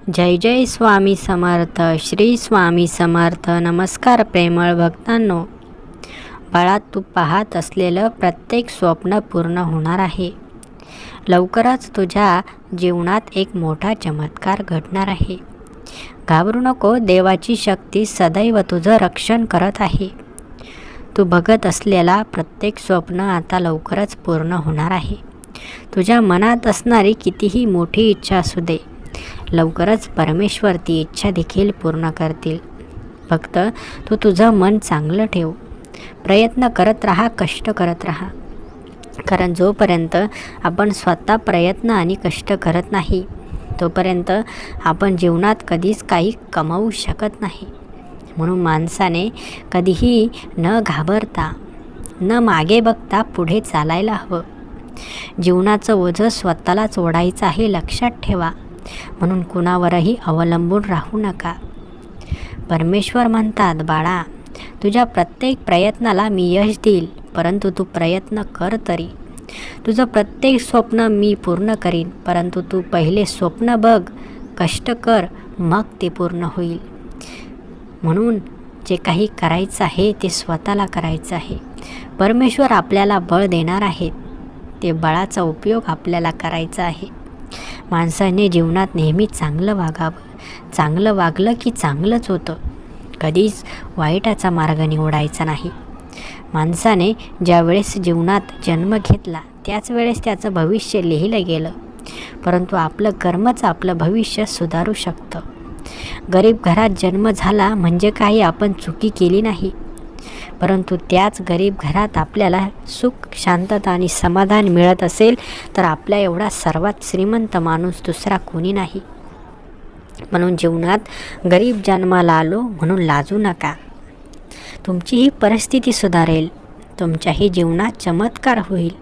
जय जय स्वामी समर्थ. श्री स्वामी समर्थ. नमस्कार प्रेमळ भक्तांनो. बाळा, तू पाहत असलेलं प्रत्येक स्वप्न पूर्ण होणार आहे. लवकरच तुझ्या जीवनात एक मोठा चमत्कार घडणार आहे. घाबरू नको. देवाची शक्ती सदैव तुझं रक्षण करत आहे. तू बघत असलेला प्रत्येक स्वप्न आता लवकरच पूर्ण होणार आहे. तुझ्या मनात असणारी कितीही मोठी इच्छा असू दे, लवकरच परमेश्वर ती इच्छा देखील पूर्ण करतील. फक्त तू तुझं मन चांगलं ठेव. प्रयत्न करत राहा, कष्ट करत राहा. कारण जोपर्यंत आपण स्वतः प्रयत्न आणि कष्ट करत नाही, तोपर्यंत आपण जीवनात कधीच काही कमावू शकत नाही. म्हणून माणसाने कधीही न घाबरता, न मागे बघता पुढे चालायला हवं. जीवनाचं ओझं स्वतःलाच ओढायचं आहे, लक्षात ठेवा. म्हणून कुणावरही अवलंबून राहू नका. परमेश्वर म्हणतात, बाळा, तुझ्या प्रत्येक प्रयत्नाला मी यश देईल, परंतु तू प्रयत्न कर तरी. तुझं प्रत्येक स्वप्न मी पूर्ण करीन, परंतु तू पहिले स्वप्न बघ, कष्ट कर, मग ते पूर्ण होईल. म्हणून जे काही करायचं आहे ते स्वतःला करायचं आहे. परमेश्वर आपल्याला बळ देणार आहेत, ते बळाचा उपयोग आपल्याला करायचा आहे. माणसाने जीवनात नेहमी चांगलं वागावं. चांगलं वागलं की चांगलंच होतं. कधीच वाईटाचा मार्ग निवडायचा नाही. माणसाने ज्या वेळेस जीवनात जन्म घेतला त्याच वेळेस त्याचं भविष्य लिहिलं गेलं, परंतु आपलं कर्मच आपलं भविष्य सुधारू शकतं. गरीब घरात जन्म झाला म्हणजे काही आपण चुकी केली नाही, परंतु त्याच गरीब घरात आपल्याला सुख, शांतता आणि समाधान मिळत असेल तर आपल्या एवढा सर्वात श्रीमंत माणूस दुसरा कोणी नाही. म्हणून जीवनात गरीब जन्माला आलो म्हणून लाजू नका. तुमचीही परिस्थिती सुधारेल. तुमच्याही जीवनात चमत्कार होईल.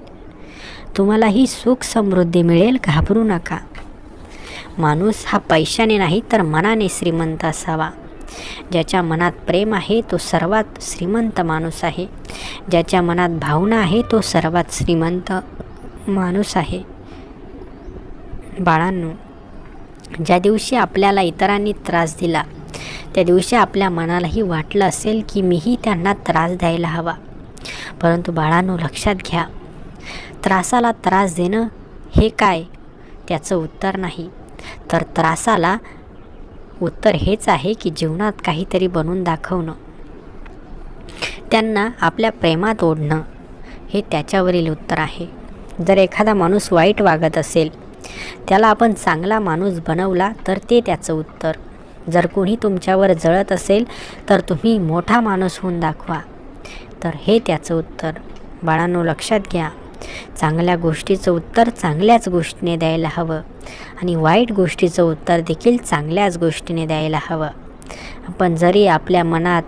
तुम्हालाही सुख समृद्धी मिळेल. घाबरू नका. माणूस हा पैशाने नाही तर मनाने श्रीमंत असावा. ज्याच्या मनात प्रेम आहे तो सर्वात श्रीमंत माणूस आहे. ज्याच्या मनात भावना आहे तो सर्वात श्रीमंत माणूस आहे. बाळांनो, ज्या दिवशी आपल्याला इतरांनी त्रास दिला त्या दिवशी आपल्या मनालाही वाटलं असेल की मीही त्यांना त्रास द्यायला हवा. परंतु बाळांनो, लक्षात घ्या, त्रासाला त्रास देणं हे काय त्याचं उत्तर नाही, तर त्रासाला उत्तर हेच आहे की जीवनात काहीतरी बनवून दाखवणं. त्यांना आपल्या प्रेमात ओढणं हे त्याच्यावरील उत्तर आहे. जर एखादा माणूस वाईट वागत असेल, त्याला आपण चांगला माणूस बनवला तर ते त्याचं उत्तर. जर कोणी तुमच्यावर जळत असेल तर तुम्ही मोठा माणूस होऊन दाखवा, तर हे त्याचं उत्तर. बाळांनो, लक्षात घ्या, चांगल्या गोष्टीचं उत्तर चांगल्याच गोष्टीने द्यायला हवं आणि वाईट गोष्टीचं उत्तर देखील चांगल्याच गोष्टीने द्यायला हवं. आपण जरी आपल्या मनात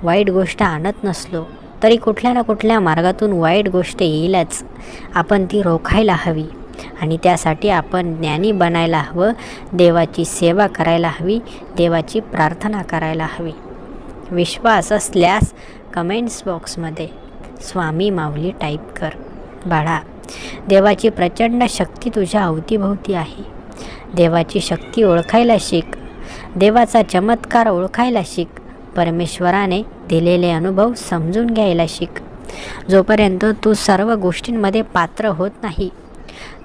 वाईट गोष्ट आणत नसलो तरी कुठल्या ना कुठल्या मार्गातून वाईट गोष्ट येईलच. आपण ती रोखायला हवी आणि त्यासाठी आपण ज्ञानी बनायला हवं. देवाची सेवा करायला हवी. देवाची प्रार्थना करायला हवी. विश्वास असल्यास कमेंट्स बॉक्समध्ये स्वामी माऊली टाईप कर. बाळा, देवाची प्रचंड शक्ती तुझ्या अवतीभोवती आहे. देवाची शक्ती ओळखायला शिक. देवाचा चमत्कार ओळखायला शिक. परमेश्वराने दिलेले अनुभव समजून घ्यायला शिक. जोपर्यंत तू सर्व गोष्टींमध्ये पात्र होत नाही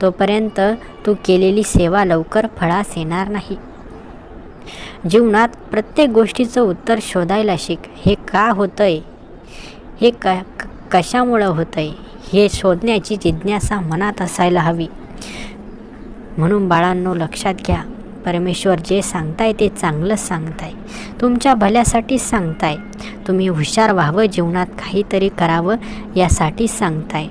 तोपर्यंत तू केलेली सेवा लवकर फळास येणार नाही. जीवनात प्रत्येक गोष्टीचं उत्तर शोधायला शिक. हे का होतंय, हे कशामुळं होतंय, हे शोधण्याची जिज्ञासा मनात असायला हवी. म्हणून बाळांनो, लक्षात घ्या, परमेश्वर जे सांगताय ते चांगलंच सांगताय. तुमच्या भल्यासाठीच सांगताय. तुम्ही हुशार व्हावं, जीवनात काहीतरी करावं यासाठीच सांगताय.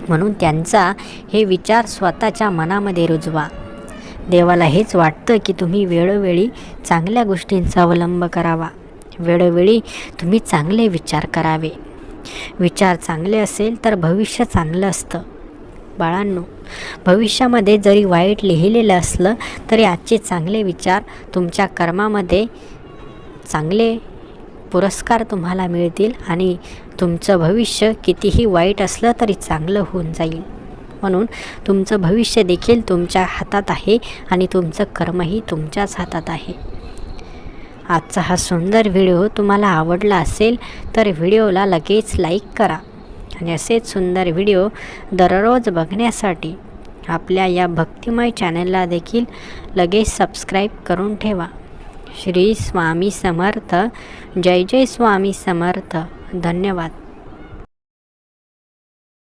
म्हणून त्यांचा हे विचार स्वतःच्या मनामध्ये रुजवा. देवाला हेच वाटतं की तुम्ही वेळोवेळी चांगल्या गोष्टींचा अवलंब करावा. वेळोवेळी तुम्ही चांगले विचार करावे. विचार चांगले असेल तर भविष्य चांगलं असतं. बाळांनो, भविष्यामध्ये जरी वाईट लिहिलेलं असलं तरी आजचे चांगले विचार तुमच्या कर्मामध्ये चांगले पुरस्कार तुम्हाला मिळतील आणि तुमचं भविष्य कितीही वाईट असलं तरी चांगलं होऊन जाईल. म्हणून तुमचं भविष्य देखील तुमच्या हातात आहे आणि तुमचं कर्मही तुमच्याच हातात आहे. आजचा हा सुंदर व्हिडिओ तुम्हाला आवडला असेल तर व्हिडिओला लगेच लाईक करा आणि असेच सुंदर व्हिडिओ दररोज बघण्यासाठी आपल्या या भक्तिमय चॅनलला देखील लगेच सबस्क्राईब करून ठेवा. श्री स्वामी समर्थ. जय जय स्वामी समर्थ. धन्यवाद.